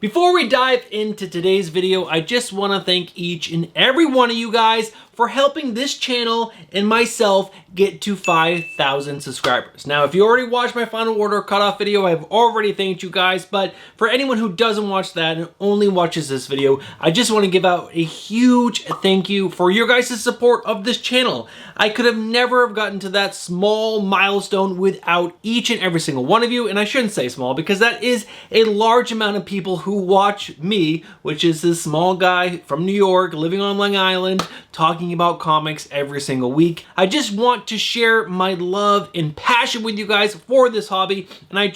Before we dive into today's video, I just want to thank each and every one of you guys for helping this channel and myself get to 5,000 subscribers. Now, if you already watched my final order cutoff video, I've already thanked you guys, but for anyone who doesn't watch that and only watches this video, I just want to give out a huge thank you for your guys' support of this channel. I could have never have gotten to that small milestone without each and every single one of you, and I shouldn't say small because that is a large amount of people who watch me, which is this small guy from New York living on Long Island talking about comics every single week. I just want to share my love and passion with you guys for this hobby, and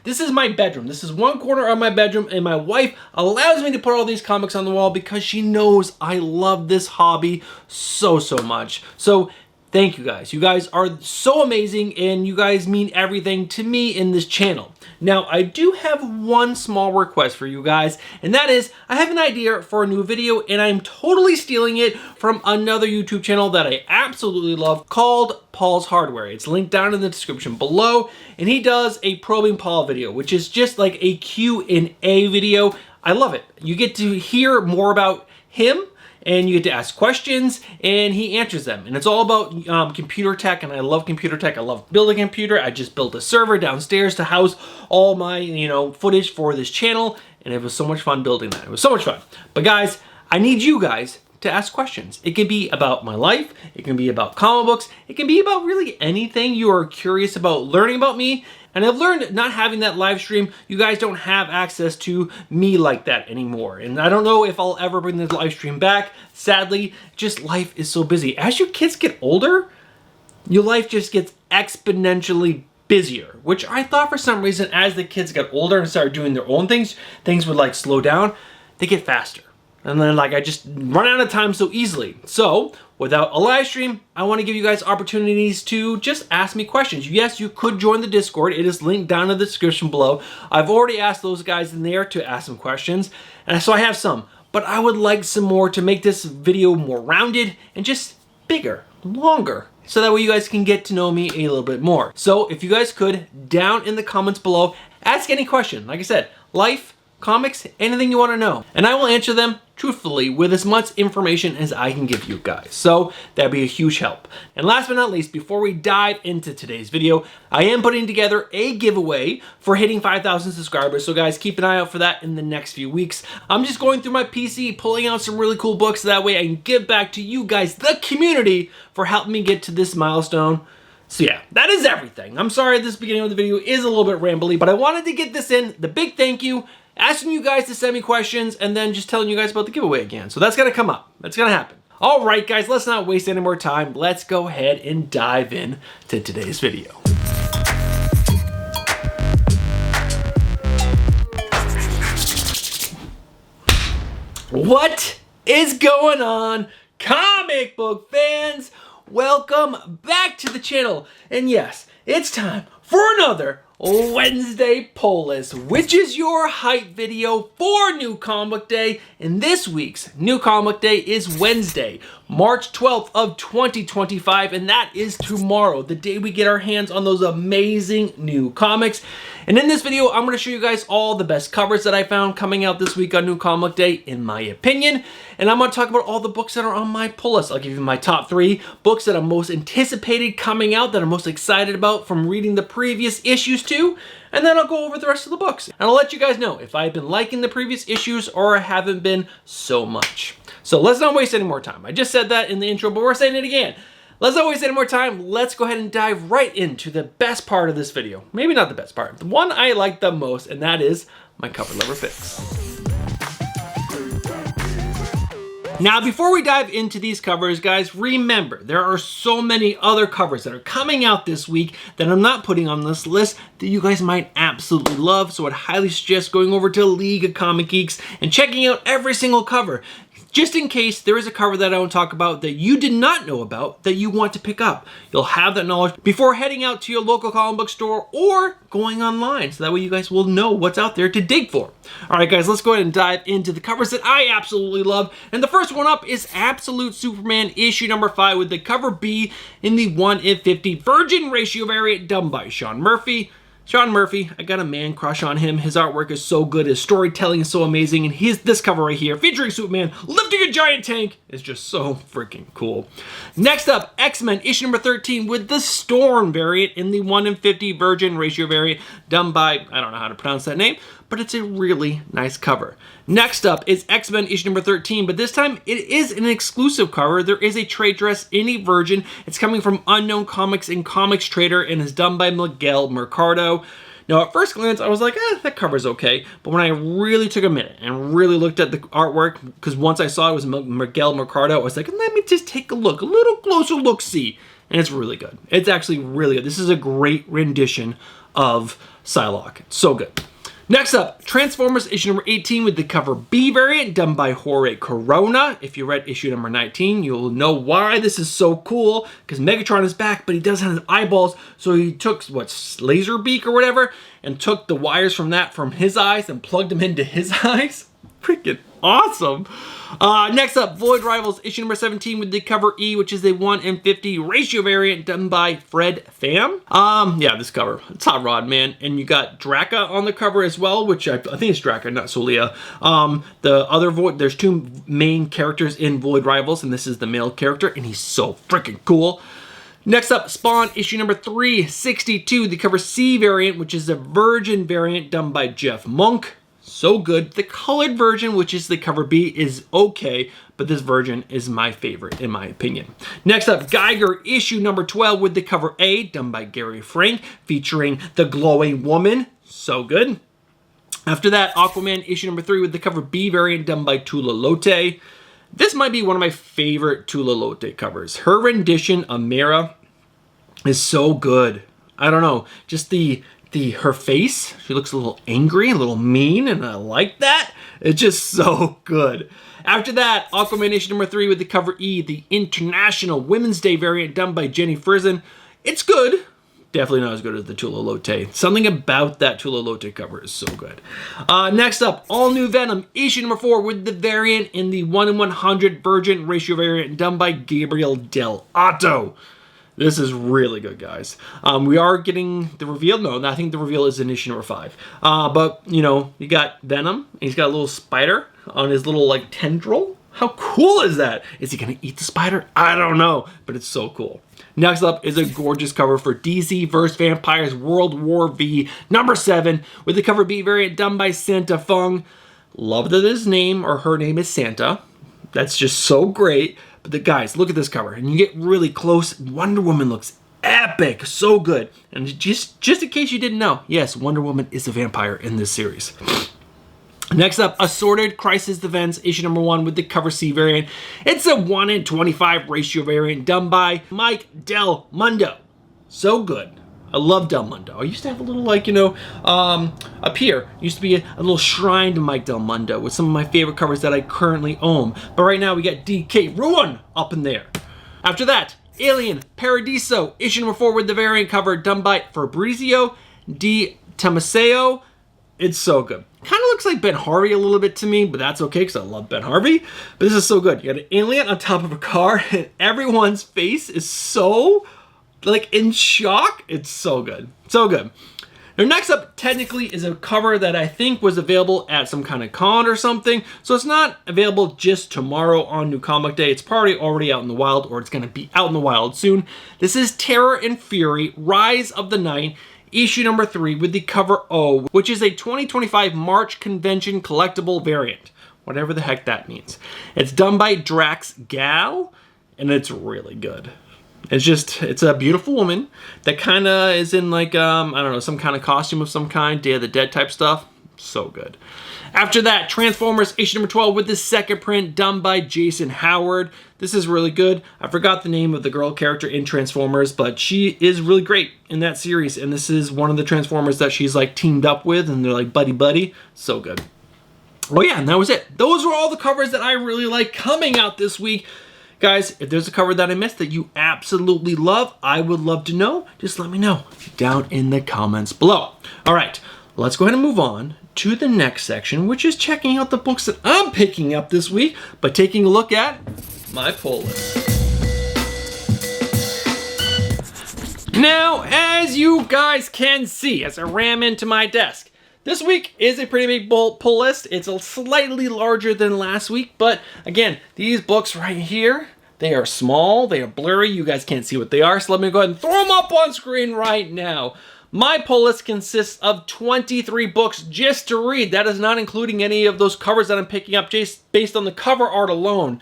this is my bedroom. This is one corner of my bedroom, and my wife allows me to put all these comics on the wall because she knows I love this hobby so much. So thank you guys. You guys are so amazing, and you guys mean everything to me in this channel. Now, I do have one small request for you guys, and that is I have an idea for a new video, and I'm totally stealing it from another YouTube channel that I absolutely love called Paul's Hardware. It's linked down in the description below, and he does a Probing Paul video, which is just like a Q&A video. I love it. You get to hear more about him, and you get to ask questions, and he answers them. And it's all about computer tech, and I love computer tech. I love building a computer. I just built a server downstairs to house all my, footage for this channel, and it was so much fun building that. It was so much fun. But guys, I need you guys to ask questions. It can be about my life. It can be about comic books. It can be about really anything you are curious about learning about me. And I've learned not having that live stream, you guys don't have access to me like that anymore. And I don't know if I'll ever bring this live stream back. Sadly, just life is so busy. As your kids get older, your life just gets exponentially busier, which I thought for some reason as the kids got older and started doing their own things would slow down. They get faster. And then I just run out of time so easily. So without a live stream, I want to give you guys opportunities to just ask me questions. Yes, you could join the Discord. It is linked down in the description below. I've already asked those guys in there to ask some questions. And so I have some, but I would like some more to make this video more rounded and just bigger, longer, so that way you guys can get to know me a little bit more. So if you guys could, down in the comments below, ask any question. Like I said, life, comics, anything you want to know, and I will answer them truthfully with as much information as I can give you guys. So that'd be a huge help. And last but not least, before we dive into today's video, I am putting together a giveaway for hitting 5,000 subscribers. So guys, keep an eye out for that in the next few weeks. I'm just going through my PC, pulling out some really cool books. So that way I can give back to you guys, the community, for helping me get to this milestone. So yeah, that is everything. I'm sorry this beginning of the video is a little bit rambly, but I wanted to get this in. The big thank you, asking you guys to send me questions, and then just telling you guys about the giveaway again. So that's gonna come up. That's gonna happen. All right, guys, let's not waste any more time. Let's go ahead and dive in to today's video. What is going on, comic book fans? Welcome back to the channel. And yes, it's time for another Wednesday Pull List, which is your hype video for New Comic Day. And this week's New Comic Day is Wednesday, March 12th of 2025, and that is tomorrow, the day we get our hands on those amazing new comics. And in this video, I'm going to show you guys all the best covers that I found coming out this week on New Comic Day, in my opinion. And I'm going to talk about all the books that are on my pull list. I'll give you my top 3 books that I'm most anticipated coming out, that I'm most excited about from reading the previous issues to. And then I'll go over the rest of the books. And I'll let you guys know if I've been liking the previous issues or I haven't been so much. So let's not waste any more time. I just said that in the intro, but we're saying it again. Let's not waste any more time. Let's go ahead and dive right into the best part of this video. Maybe not the best part, the one I like the most, and that is my cover lever picks. Now, before we dive into these covers, guys, remember, there are so many other covers that are coming out this week that I'm not putting on this list that you guys might absolutely love. So I'd highly suggest going over to League of Comic Geeks and checking out every single cover, just in case there is a cover that I don't talk about that you did not know about that you want to pick up. You'll have that knowledge before heading out to your local comic book store or going online, so that way you guys will know what's out there to dig for. All right, guys, let's go ahead and dive into the covers that I absolutely love. And the first one up is Absolute Superman issue number 5 with the cover B in the 1 in 50 Virgin Ratio variant done by Sean Murphy. Sean Murphy, I got a man crush on him. His artwork is so good, his storytelling is so amazing, and this cover right here, featuring Superman lifting a giant tank, is just so freaking cool. Next up, X-Men issue number 13 with the Storm variant in the 1 in 50 Virgin ratio variant, done by, I don't know how to pronounce that name, but it's a really nice cover. Next up is X-Men issue number 13, but this time it is an exclusive cover. There is a trade dress in a Virgin. It's coming from Unknown Comics and Comics Trader and is done by Miguel Mercado. Now, at first glance, I was like, that cover's okay. But when I really took a minute and really looked at the artwork, because once I saw it was Miguel Mercado, I was like, let me just take a look, a little closer look-see. And it's really good. It's actually really good. This is a great rendition of Psylocke. It's so good. Next up, Transformers issue number 18 with the cover B variant done by Jorge Corona. If you read issue number 19, you'll know why this is so cool, because Megatron is back, but he doesn't have eyeballs, so he took, laser beak or whatever, and took the wires from his eyes and plugged them into his eyes. Freaking awesome. Next up, Void Rivals issue number 17 with the cover E, which is a 1 in 50 ratio variant done by Fred Pham. Yeah, this cover, it's Hot Rod, man. And you got Draka on the cover as well, which I think it's Draka, not Solia. The other Void, there's two main characters in Void Rivals, and this is the male character, and he's so freaking cool. Next up, Spawn issue number 362, the cover C variant, which is a Virgin variant done by Jeff Monk. So good. The colored version, which is the cover B, is okay, but this version is my favorite, in my opinion. Next up, Geiger issue number 12 with the cover A, done by Gary Frank, featuring the glowing woman. So good. After that, Aquaman issue number 3 with the cover B variant, done by Tula Lote. This might be one of my favorite Tula Lote covers. Her rendition of Mera is so good. I don't know, just her face, she looks a little angry, a little mean, and I like that. It's just so good. After that, Aquaman issue number 3 with the cover E, the International Women's Day variant done by Jenny Frison. It's good. Definitely not as good as the Tula Lote. Something about that Tula Lote cover is so good. Next up, All New Venom issue number 4 with the variant in the 1 in 100 Virgin ratio variant done by Gabriel Del Otto. This is really good, guys. We are getting the reveal. No, I think the reveal is in issue number 5. But, you know, you got Venom. He's got a little spider on his little, tendril. How cool is that? Is he going to eat the spider? I don't know, but it's so cool. Next up is a gorgeous cover for DC vs. Vampires World War V number 7 with the cover B variant done by Santa Fung. Love that his name or her name is Santa. That's just so great. But guys, look at this cover, and you get really close. Wonder Woman looks epic, so good. And just in case you didn't know, yes, Wonder Woman is a vampire in this series. Next up, Assorted Crisis Events issue number 1 with the cover C variant. It's a 1 in 25 ratio variant done by Mike Del Mundo. So good. I love Del Mundo. I used to have a little, up here, used to be a little shrine to Mike Del Mundo with some of my favorite covers that I currently own. But right now we got DK Ruin up in there. After that, Alien Paradiso, issue number 4 with the variant cover done by Fabrizio Di Tomaseo. It's so good. Kind of looks like Ben Harvey a little bit to me, but that's okay because I love Ben Harvey. But this is so good. You got an alien on top of a car, and everyone's face is so in shock. It's so good. So good. Now next up technically is a cover that I think was available at some kind of con or something. So it's not available just tomorrow on New Comic Day. It's probably already out in the wild, or it's going to be out in the wild soon. This is Terror and Fury, Rise of the Night, issue number 3 with the cover O, which is a 2025 March Convention collectible variant. Whatever the heck that means. It's done by Drax Gal, and it's really good. It's a beautiful woman that kind of is in I don't know, some kind of costume of some kind, Day of the Dead type stuff. So good. After that, Transformers issue number 12 with the second print done by Jason Howard. This is really good. I forgot the name of the girl character in Transformers, but she is really great in that series. And this is one of the Transformers that she's teamed up with, and they're buddy-buddy. So good. Well, yeah, and that was it. Those were all the covers that I really like coming out this week. Guys, if there's a cover that I missed that you absolutely love, I would love to know. Just let me know down in the comments below. All right, let's go ahead and move on to the next section, which is checking out the books that I'm picking up this week by taking a look at my pull list. Now, as you guys can see, as I ram into my desk, this week is a pretty big pull list. It's a slightly larger than last week, but again, these books right here, they are small, they are blurry, you guys can't see what they are, so let me go ahead and throw them up on screen right now. My pull list consists of 23 books just to read. That is not including any of those covers that I'm picking up just based on the cover art alone.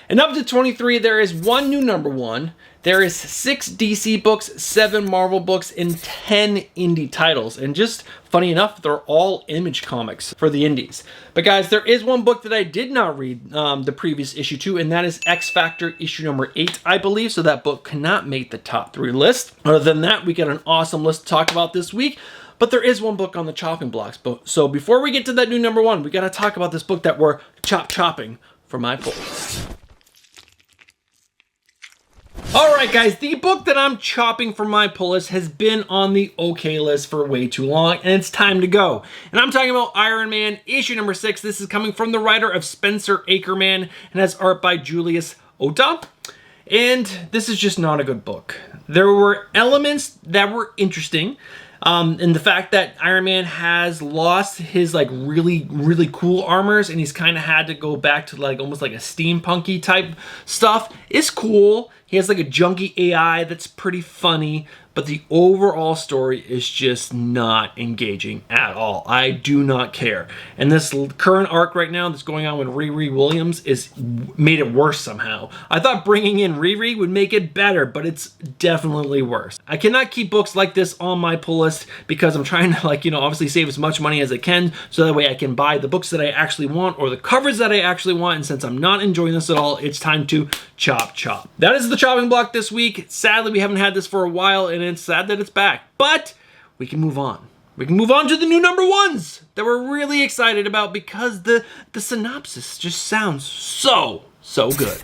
And up to 23, there is one new #1. There is 6 DC books, 7 Marvel books, and 10 indie titles. And just funny enough, they're all Image comics for the indies. But guys, there is one book that I did not read the previous issue to, and that is X Factor issue #8, I believe. So that book cannot make the top 3 list. Other than that, we got an awesome list to talk about this week. But there is one book on the chopping blocks. So before we get to that new #1, we got to talk about this book that we're chopping for my pull list. Alright guys, the book that I'm chopping for my pull list has been on the OK list for way too long, and it's time to go. And I'm talking about Iron Man issue #6. This is coming from the writer of Spencer Ackerman and has art by Julius Ota. And this is just not a good book. There were elements that were interesting. And the fact that Iron Man has lost his like really cool armors and he's kind of had to go back to like almost like a steampunky type stuff is cool. He has like a junky AI that's pretty funny, but the overall story is just not engaging at all. I do not care. And this current arc right now that's going on with Riri Williams is made it worse somehow. I thought bringing in Riri would make it better, but it's definitely worse. I cannot keep books like this on my pull list because I'm trying to like, you know, obviously save as much money as I can so that way I can buy the books that I actually want or the covers that I actually want. And since I'm not enjoying this at all, it's time to chop. That is the chopping block this week. Sadly, we haven't had this for a while and it's sad that it's back, but we can move on. We can move on to the new #1s that we're really excited about because the synopsis just sounds so good.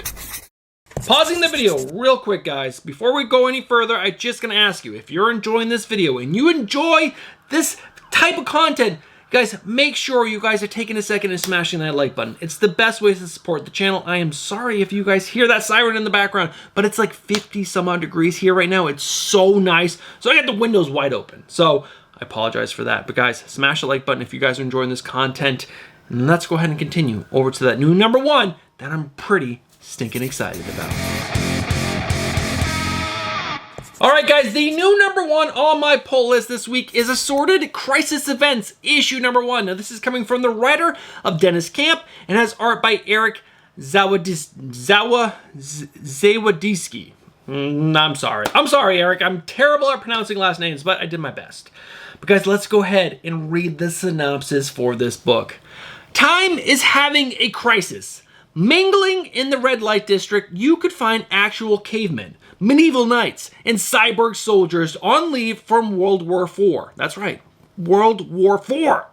Pausing the video real quick, guys. Before we go any further, I'm just gonna ask you, if you're enjoying this video and you enjoy this type of content, guys, make sure you guys are taking a second and smashing that like button. It's the best way to support the channel. I am sorry if you guys hear that siren in the background, but it's like 50 some odd degrees here right now. It's so nice. So I got the windows wide open. So I apologize for that. But guys, smash the like button if you guys are enjoying this content. And let's go ahead and continue over to that new #1 that I'm pretty stinking excited about. Alright guys, the new #1 on my pull list this week is Assorted Crisis Events issue #1. Now this is coming from the writer of Dennis Camp and has art by Eric Zawadzki. I'm sorry Eric, I'm terrible at pronouncing last names, but I did my best. But guys, let's go ahead and read the synopsis for this book. Time is having a crisis. Mingling in the red light district, you could find actual cavemen, medieval knights, and cyborg soldiers on leave from World War IV. That's right, World War IV.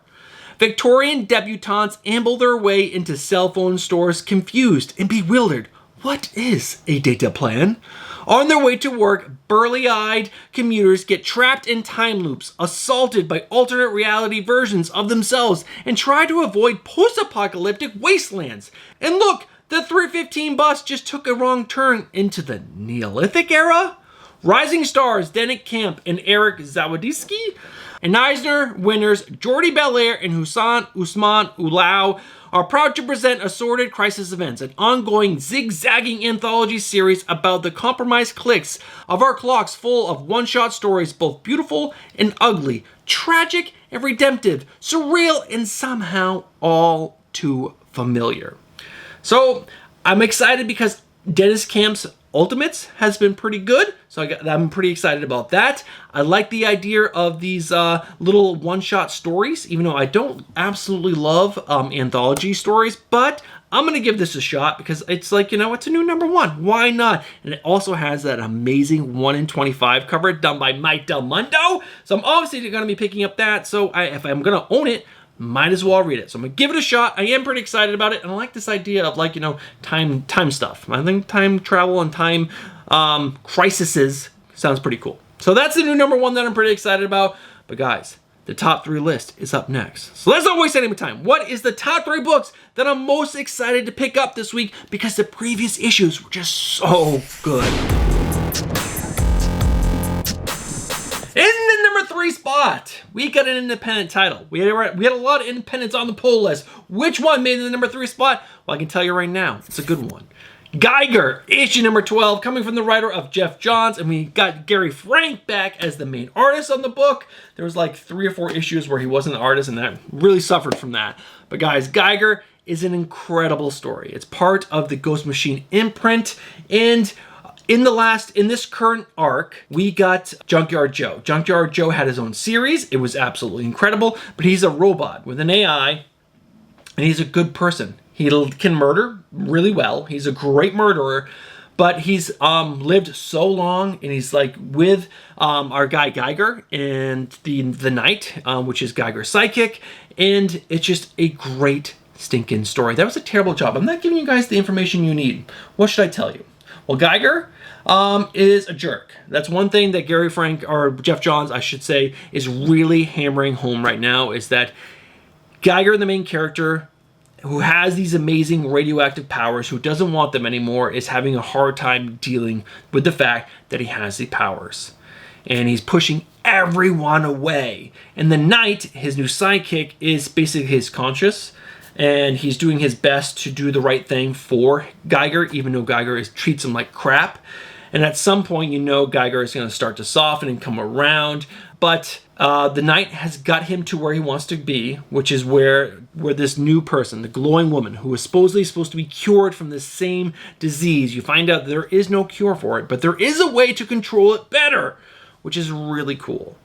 Victorian debutantes amble their way into cell phone stores confused and bewildered. What is a data plan? On their way to work, burly-eyed commuters get trapped in time loops, assaulted by alternate reality versions of themselves, and try to avoid post-apocalyptic wastelands. And look, the 315 bus just took a wrong turn into the Neolithic era? Rising stars Dennis Camp and Eric Zawadzki, and Eisner winners Jordi Belair and Hussein Usman Ulau are proud to present Assorted Crisis Events, an ongoing zigzagging anthology series about the compromised cliques of our clocks, full of one-shot stories, both beautiful and ugly, tragic and redemptive, surreal and somehow all too familiar. So I'm excited because Dennis Camp's Ultimates has been pretty good, so I'm pretty excited about that. I like the idea of these little one-shot stories, even though I don't absolutely love anthology stories, but I'm gonna give this a shot because it's like, you know, it's a new #1. Why not? And it also has that amazing 1 in 25 cover done by Mike Del Mundo, so I'm obviously gonna be picking up that. So if I'm gonna own it, might as well read it. So I'm gonna give it a shot. I am pretty excited about it, and I like this idea of, like, you know, time stuff. I think time travel and time crises sounds pretty cool. So that's the new #1 that I'm pretty excited about. But guys, the top 3 list is up next. So let's not waste any more time. What is the top 3 books that I'm most excited to pick up this week because the previous issues were just so good? spot, we got an independent title. We had a lot of independents on the poll list. Which one made the number 3 spot? Well, I can tell you right now, it's a good one. Geiger, issue number 12, coming from the writer of Jeff Johns, and we got Gary Frank back as the main artist on the book. There was like 3 or 4 issues where he wasn't the artist, and that really suffered from that. But guys, Geiger is an incredible story. It's part of the Ghost Machine imprint, and in this current arc, we got Junkyard Joe. Junkyard Joe had his own series. It was absolutely incredible, but he's a robot with an AI, and he's a good person. He can murder really well. He's a great murderer, but he's lived so long, and he's like with our guy Geiger and the Knight, which is Geiger's psychic, and it's just a great stinking story. That was a terrible job. I'm not giving you guys the information you need. What should I tell you? Well, Geiger is a jerk. That's one thing that Gary Frank, or Jeff Johns, I should say, is really hammering home right now, is that Geiger, the main character, who has these amazing radioactive powers, who doesn't want them anymore, is having a hard time dealing with the fact that he has the powers. And he's pushing everyone away. And the Knight, his new sidekick, is basically his conscience, and he's doing his best to do the right thing for Geiger, even though Geiger treats him like crap. And at some point, you know Geiger is going to start to soften and come around. But the Knight has got him to where he wants to be, which is where this new person, the glowing woman, who is supposedly supposed to be cured from the same disease, you find out there is no cure for it, but there is a way to control it better, which is really cool.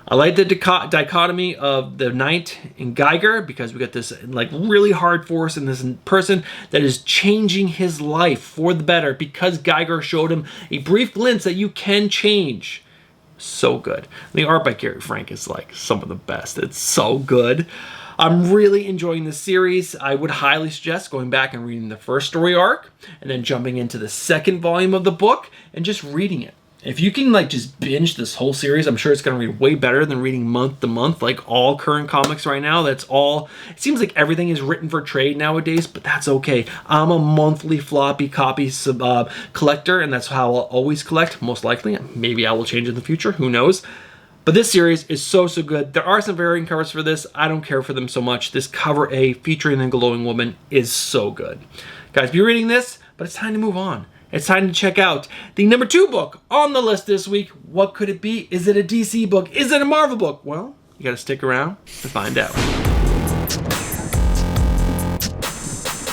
I like the dichotomy of the Knight and Geiger, because we got this like really hard force in this person that is changing his life for the better, because Geiger showed him a brief glimpse that you can change. So good. The art by Gary Frank is like some of the best. It's so good. I'm really enjoying this series. I would highly suggest going back and reading the first story arc, and then jumping into the second volume of the book and just reading it. If you can like just binge this whole series, I'm sure it's going to read way better than reading month to month like all current comics right now. That's all. It seems like everything is written for trade nowadays, but that's okay. I'm a monthly floppy copy collector, and that's how I'll always collect, most likely. Maybe I will change in the future. Who knows? But this series is so good. There are some variant covers for this. I don't care for them so much. This cover A featuring the glowing woman is so good. Guys, be reading this, but it's time to move on. It's time to check out the number 2 book on the list this week. What could it be? Is it a DC book? Is it a Marvel book? Well, you gotta stick around to find out.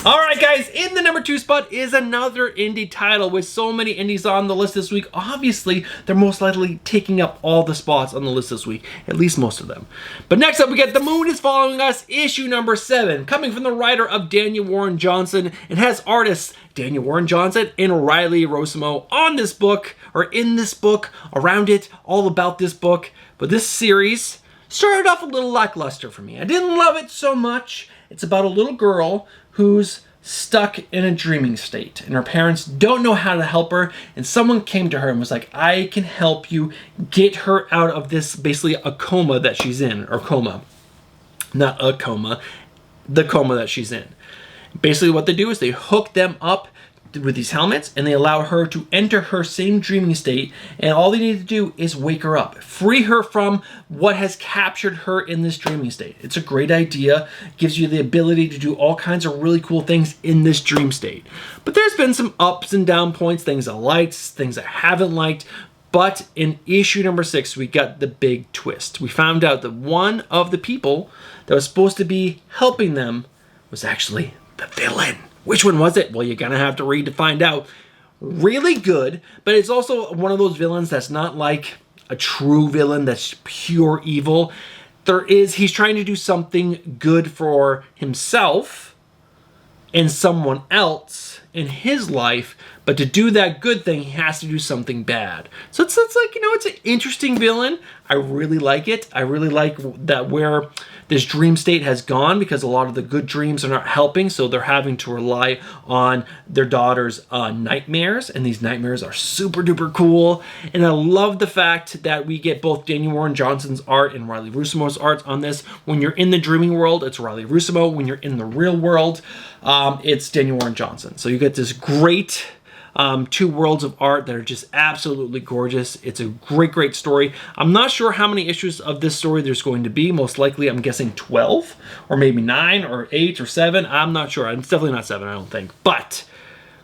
Alright guys, in the number 2 spot is another indie title. With so many indies on the list this week, obviously they're most likely taking up all the spots on the list this week, at least most of them. But next up we get The Moon is Following Us, issue number 7, coming from the writer of Daniel Warren Johnson, and has artists Daniel Warren Johnson and Riley Rossmo on this book, or in this book, around it, all about this book. But this series started off a little lackluster for me. I didn't love it so much. It's about a little girl who's stuck in a dreaming state, and her parents don't know how to help her, and someone came to her and was like, I can help you get her out of this, basically a coma that she's in, or coma. Not a coma, the coma that she's in. Basically what they do is they hook them up with these helmets, and they allow her to enter her same dreaming state, and all they need to do is wake her up, free her from what has captured her in this dreaming state. It's a great idea. It gives you the ability to do all kinds of really cool things in this dream state. But there's been some ups and down points, things I liked, things I haven't liked. But in issue number 6, we got the big twist. We found out that one of the people that was supposed to be helping them was actually the villain. Which one was it? Well, you're gonna have to read to find out. Really good, but it's also one of those villains that's not like a true villain that's pure evil. He's trying to do something good for himself and someone else in his life, but to do that good thing, he has to do something bad. So it's like, you know, it's an interesting villain. I really like it. I really like that where this dream state has gone, because a lot of the good dreams are not helping, so they're having to rely on their daughter's nightmares, and these nightmares are super duper cool. And I love the fact that we get both Daniel Warren Johnson's art and Riley Rossmo's art on this. When you're in the dreaming world, it's Riley Rossmo. When you're in the real world, it's Daniel Warren Johnson. So you get this great two worlds of art that are just absolutely gorgeous. It's a great, great story. I'm not sure how many issues of this story there's going to be. Most likely, I'm guessing 12, or maybe 9, or 8, or 7. I'm not sure. It's definitely not 7, I don't think. But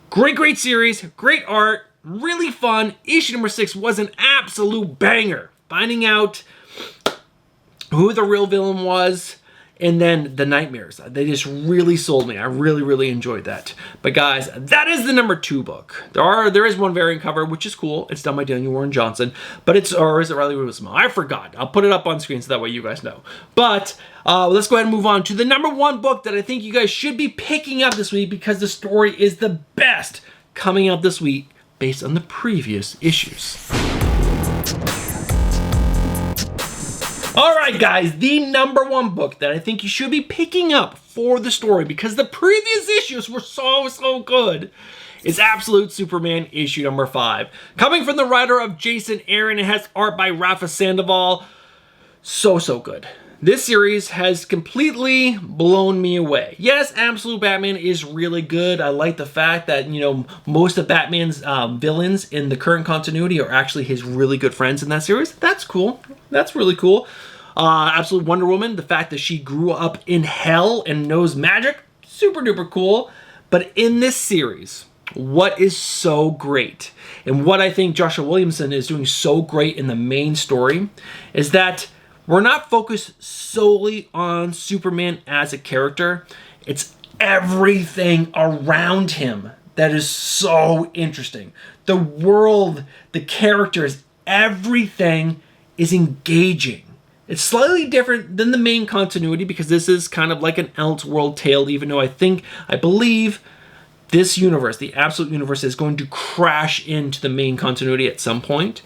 great, great series, great art, really fun. Issue number 6 was an absolute banger. Finding out who the real villain was, and then the nightmares. They just really sold me. I really, really enjoyed that. But guys, that is the number 2 book. There is one variant cover, which is cool. It's done by Daniel Warren Johnson, but or is it Riley Roosevelt? I forgot. I'll put it up on screen so that way you guys know. But let's go ahead and move on to the number 1 book that I think you guys should be picking up this week because the story is the best coming out this week based on the previous issues. All right, guys, the number 1 book that I think you should be picking up for the story because the previous issues were so good is Absolute Superman issue number 5. Coming from the writer of Jason Aaron, it has art by Rafa Sandoval. So good. This series has completely blown me away. Yes, Absolute Batman is really good. I like the fact that, you know, most of Batman's villains in the current continuity are actually his really good friends in that series. That's cool. That's really cool. Absolute Wonder Woman, the fact that she grew up in hell and knows magic, super duper cool. But in this series, what is so great, and what I think Joshua Williamson is doing so great in the main story, is that we're not focused solely on Superman as a character. It's everything around him that is so interesting. The world, the characters, everything is engaging. It's slightly different than the main continuity because this is kind of like an Elseworld tale, even though I believe this universe, the Absolute Universe, is going to crash into the main continuity at some point.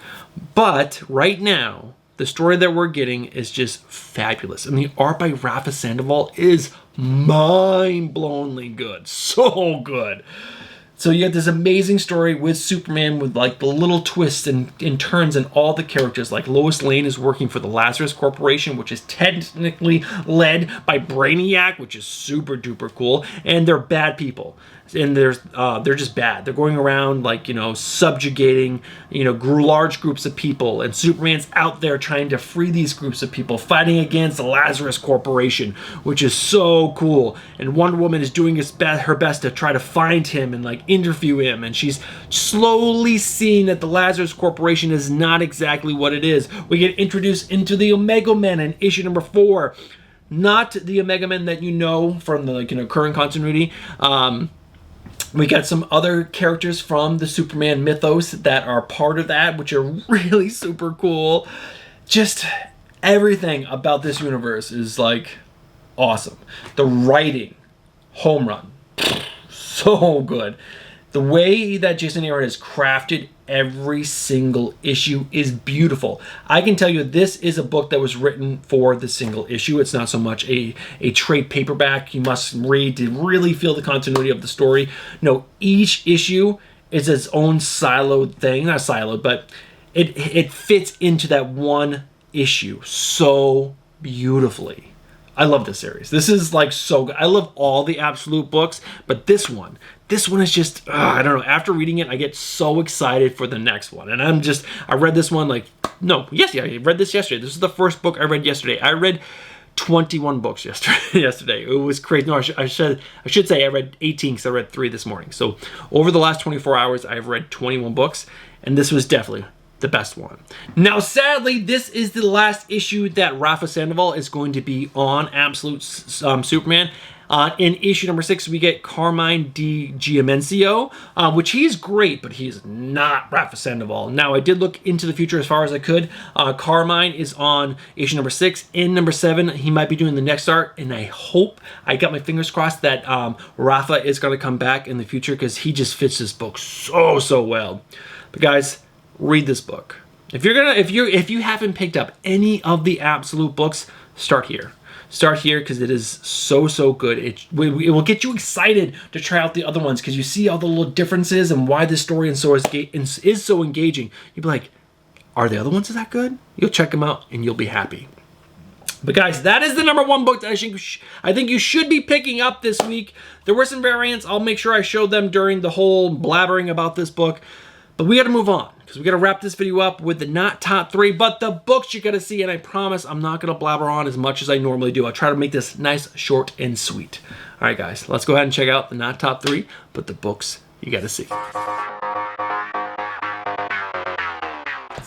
But right now, the story that we're getting is just fabulous. And the art by Rafa Sandoval is mind-blowingly good. So good. So you have this amazing story with Superman with like the little twists and turns in all the characters. Like Lois Lane is working for the Lazarus Corporation, which is technically led by Brainiac, which is super duper cool. And they're bad people. And they're just bad. They're going around like, you know, subjugating, you know, large groups of people. And Superman's out there trying to free these groups of people, fighting against the Lazarus Corporation, which is so cool. And Wonder Woman is doing her best to try to find him and like interview him. And she's slowly seeing that the Lazarus Corporation is not exactly what it is. We get introduced into the Omega Men in issue number 4. Not the Omega Men that you know from the current continuity. We got some other characters from the Superman mythos that are part of that, which are really super cool. Just everything about this universe is like awesome. The writing, home run. So good. The way that Jason Aaron has crafted every single issue is beautiful. I can tell you this is a book that was written for the single issue. It's not so much a trade paperback you must read to really feel the continuity of the story. No, each issue is its own siloed thing. Not siloed, but it fits into that one issue so beautifully. I love this series. This is like so good. I love all the Absolute books, but this one is just, I don't know. After reading it, I get so excited for the next one. And I read this one I read this yesterday. This is the first book I read yesterday. I read 21 books yesterday. It was crazy. No, I should say I read 18 because I read 3 this morning. So over the last 24 hours, I've read 21 books, and this was definitely the best one. Now, sadly, this is the last issue that Rafa Sandoval is going to be on Absolute Superman. In issue number 6, we get Carmine Di Giamencio, which he's great, but he's not Rafa Sandoval. Now, I did look into the future as far as I could. Carmine is on issue number 6. In number 7, he might be doing the next art, and I got my fingers crossed that Rafa is going to come back in the future because he just fits this book so well. But guys, read this book. If you haven't picked up any of the Absolute books, start here. Start here because it is so good. It will get you excited to try out the other ones because you see all the little differences and why this story is so engaging. You'll be like, are the other ones that good? You'll check them out and you'll be happy. But guys, that is the #1 book that I think you should be picking up this week. There were some variants. I'll make sure I show them during the whole blabbering about this book. But we got to move on, because we got to wrap this video up with the not top 3, but the books you got to see. And I promise I'm not going to blabber on as much as I normally do. I'll try to make this nice, short, and sweet. All right, guys, let's go ahead and check out the not top 3, but the books you got to see.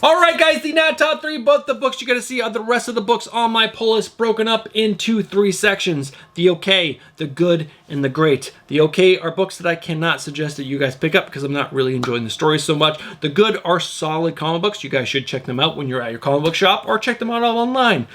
All right, guys, the not top 3, but the books you got to see are the rest of the books on my pull list, broken up into 3 sections: the okay, the good, and the great. The okay are books that I cannot suggest that you guys pick up because I'm not really enjoying the stories so much. The good are solid comic books. You guys should check them out when you're at your comic book shop, or check them out online.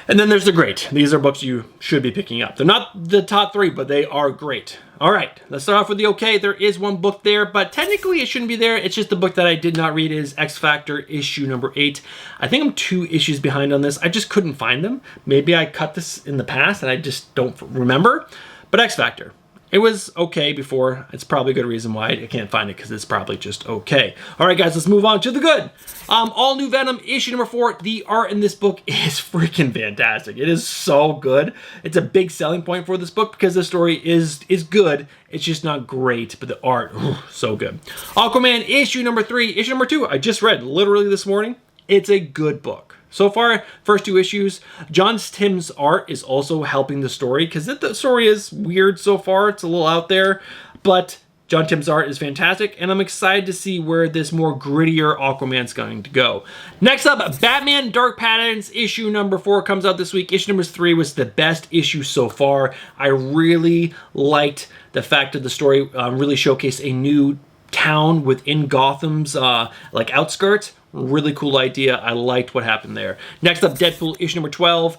And then there's the great. These are books you should be picking up. They're not the top 3, but they are great. All right, let's start off with the okay. There is one book there, but technically it shouldn't be there. It's just the book that I did not read is X Factor issue #8. I think I'm 2 issues behind on this. I just couldn't find them. Maybe I cut this in the past and I just don't remember. But X Factor. It was okay before. It's probably a good reason why I can't find it, because it's probably just okay. All right, guys, let's move on to the good. All New Venom, issue #4. The art in this book is freaking fantastic. It is so good. It's a big selling point for this book because the story is good. It's just not great, but the art, so good. Aquaman, issue #3. Issue #2, I just read literally this morning. It's a good book. So far, first 2 issues. John Tim's art is also helping the story, because the story is weird so far. It's a little out there, but John Tim's art is fantastic, and I'm excited to see where this more grittier Aquaman's going to go. Next up, Batman Dark Patterns, issue #4 comes out this week. Issue #3 was the best issue so far. I really liked the fact that the story really showcased a new town within Gotham's like outskirts. Really cool idea. I liked what happened there. Next up, Deadpool, issue #12.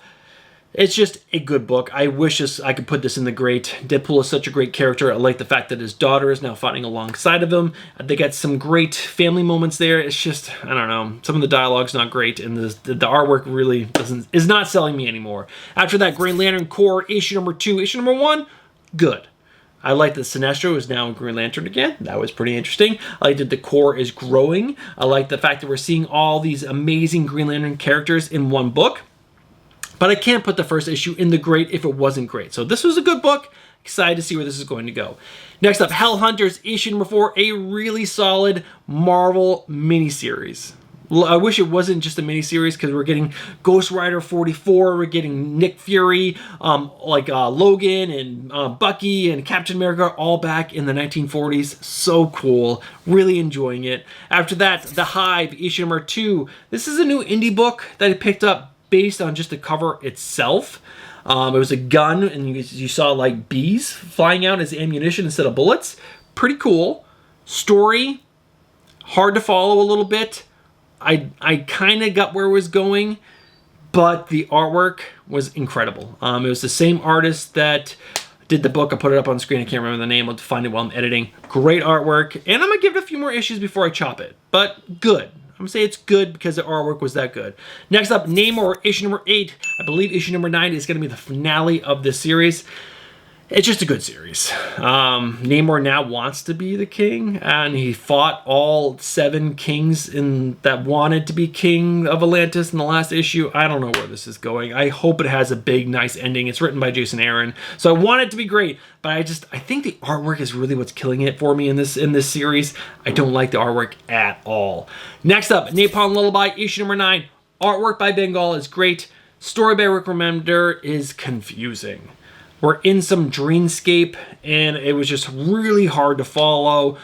It's just a good book. I wish I could put this in the great. Deadpool is such a great character. I like the fact that his daughter is now fighting alongside of him. They got some great family moments there. It's just, I don't know, some of the dialogue's not great, and the artwork really is not selling me anymore. After that, Green Lantern Corps, issue #2. Issue #1, good. I like that Sinestro is now in Green Lantern again. That was pretty interesting. I like that the Corps is growing. I like the fact that we're seeing all these amazing Green Lantern characters in one book. But I can't put the first issue in the great if it wasn't great. So this was a good book. Excited to see where this is going to go. Next up, Hell Hunters, issue #4, a really solid Marvel miniseries. I wish it wasn't just a miniseries, because we're getting Ghost Rider 44, we're getting Nick Fury, Logan and Bucky and Captain America all back in the 1940s. So cool. Really enjoying it. After that, The Hive, issue #2. This is a new indie book that I picked up based on just the cover itself. It was a gun, and you saw like bees flying out as ammunition instead of bullets. Pretty cool. Story, hard to follow a little bit. I kind of got where it was going, but the artwork was incredible. It was the same artist that did the book. I put it up on screen. I can't remember the name. I'll find it while I'm editing. Great artwork, and I'm going to give it a few more issues before I chop it, but good. I'm going to say it's good because the artwork was that good. Next up, Namor, issue #8. I believe issue #9 is going to be the finale of this series. It's just a good series. Namor now wants to be the king, and he fought all 7 kings that wanted to be king of Atlantis in the last issue. I don't know where this is going. I hope it has a big, nice ending. It's written by Jason Aaron, so I want it to be great, but I think the artwork is really what's killing it for me in this series. I don't like the artwork at all. Next up, Napalm Lullaby, issue #9. Artwork by Bengal is great. Story by Rick Remender is confusing. We're in some dreamscape, and it was just really hard to follow.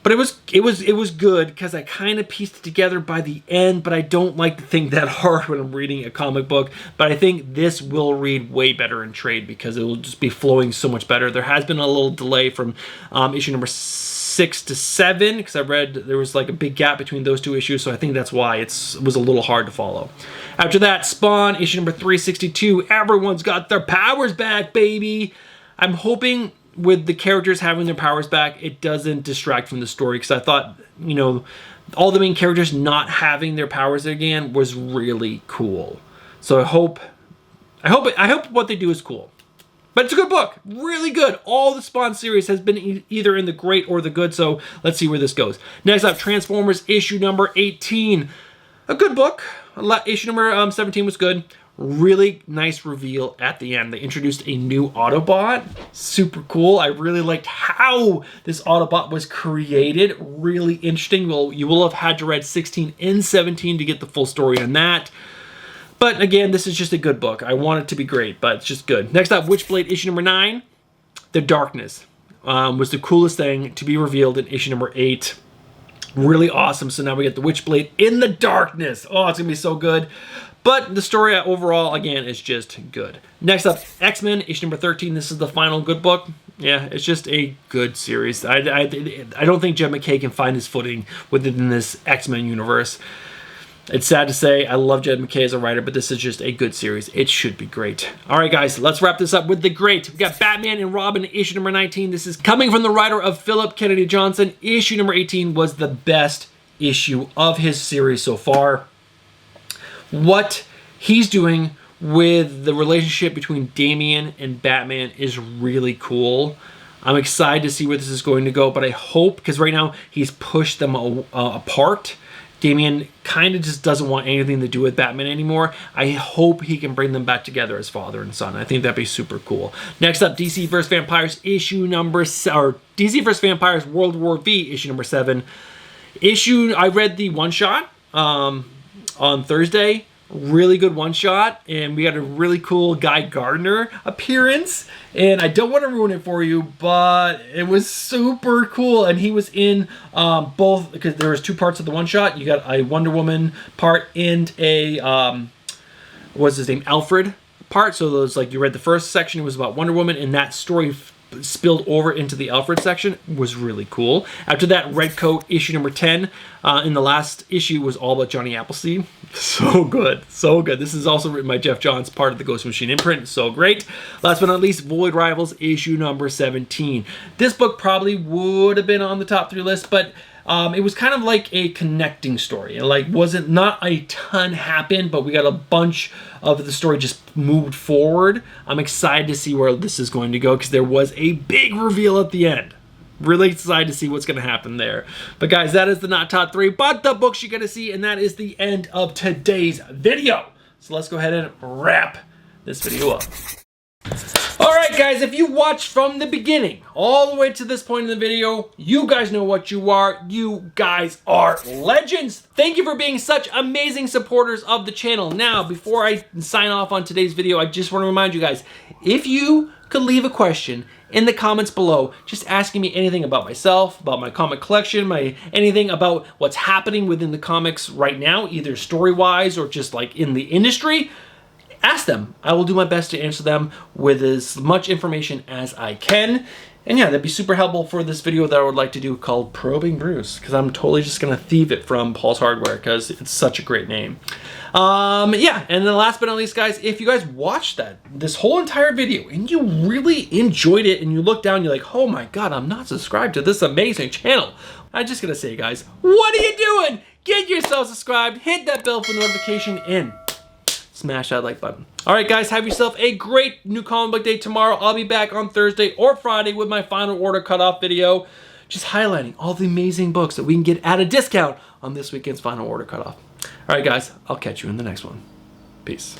But it was good because I kind of pieced it together by the end, but I don't like to think that hard when I'm reading a comic book. But I think this will read way better in trade because it will just be flowing so much better. There has been a little delay from issue #6 to 7 because I read there was like a big gap between those 2 issues, so I think that's why it was a little hard to follow. After that, Spawn, issue #362. Everyone's got their powers back, baby. I'm hoping with the characters having their powers back, it doesn't distract from the story, because I thought, all the main characters not having their powers again was really cool. So I hope what they do is cool. But it's a good book. Really good. All the Spawn series has been either in the great or the good, so let's see where this goes. Next up, Transformers, issue #18. A good book. Issue #17 was good. Really nice reveal at the end. They introduced a new Autobot. Super cool. I really liked how this Autobot was created. Really interesting. Well, you will have had to read 16 and 17 to get the full story on that. But again, this is just a good book. I want it to be great, but it's just good. Next up, Witchblade issue number 9. The Darkness was the coolest thing to be revealed in issue number 8. Really awesome. So now we get the Witchblade in the darkness. Oh, it's going to be so good. But the story overall, again, is just good. Next up, X-Men, issue number 13. This is the final good book. Yeah, it's just a good series. I don't think Jed MacKay can find his footing within this X-Men universe. It's sad to say, I love Jed MacKay as a writer, but this is just a good series. It should be great. All right, guys, let's wrap this up with the great. We got Batman and Robin, issue number 19. This is coming from the writer of Philip Kennedy Johnson. Issue number 18 was the best issue of his series so far. What he's doing with the relationship between Damian and Batman is really cool. I'm excited to see where this is going to go, but I hope, because right now he's pushed them apart. Damian kind of just doesn't want anything to do with Batman anymore. I hope he can bring them back together as father and son. I think that'd be super cool. Next up, DC vs. Vampires issue number, or DC vs. Vampires World War V issue number 7. I read the one-shot on Thursday. Really good one-shot, and we got a really cool Guy Gardner appearance, and I don't want to ruin it for you, but it was super cool, and he was in both, because there was 2 parts of the one-shot. You got a Wonder Woman part and a what's his name, Alfred part. So those, like, you read the first section, it was about Wonder Woman, and that story spilled over into the Alfred section. Was really cool. After that, Red Coat issue number 10 in the last issue was all about Johnny Appleseed. So good, so good. This is also written by Jeff Johns, part of the Ghost Machine imprint. So great. Last but not least, Void Rivals issue number 17. This book probably would have been on the top 3 list, but it was kind of like a connecting story. Like, not a ton happened, but we got a bunch of the story just moved forward. I'm excited to see where this is going to go, because there was a big reveal at the end. Really excited to see what's going to happen there. But guys, that is the not top 3, but the books you got to see, and that is the end of today's video. So let's go ahead and wrap this video up. Alright guys, if you watched from the beginning all the way to this point in the video, you guys know what you are. You guys are legends. Thank you for being such amazing supporters of the channel. Now, before I sign off on today's video, I just want to remind you guys, if you could leave a question in the comments below, just asking me anything about myself, about my comic collection, anything about what's happening within the comics right now, either story-wise or just like in the industry, ask them. I will do my best to answer them with as much information as I can. And yeah, that'd be super helpful for this video that I would like to do called Probing Bruce, because I'm totally just going to thieve it from Paul's Hardware because it's such a great name. Yeah, and then last but not least, guys, if you guys watched this whole entire video and you really enjoyed it and you look down, you're like, oh my god, I'm not subscribed to this amazing channel. I'm just going to say, guys, what are you doing? Get yourself subscribed, hit that bell for notification, and smash that like button. All right, guys, have yourself a great new comic book day tomorrow. I'll be back on Thursday or Friday with my final order cutoff video, just highlighting all the amazing books that we can get at a discount on this weekend's final order cutoff. All right, guys, I'll catch you in the next one. Peace.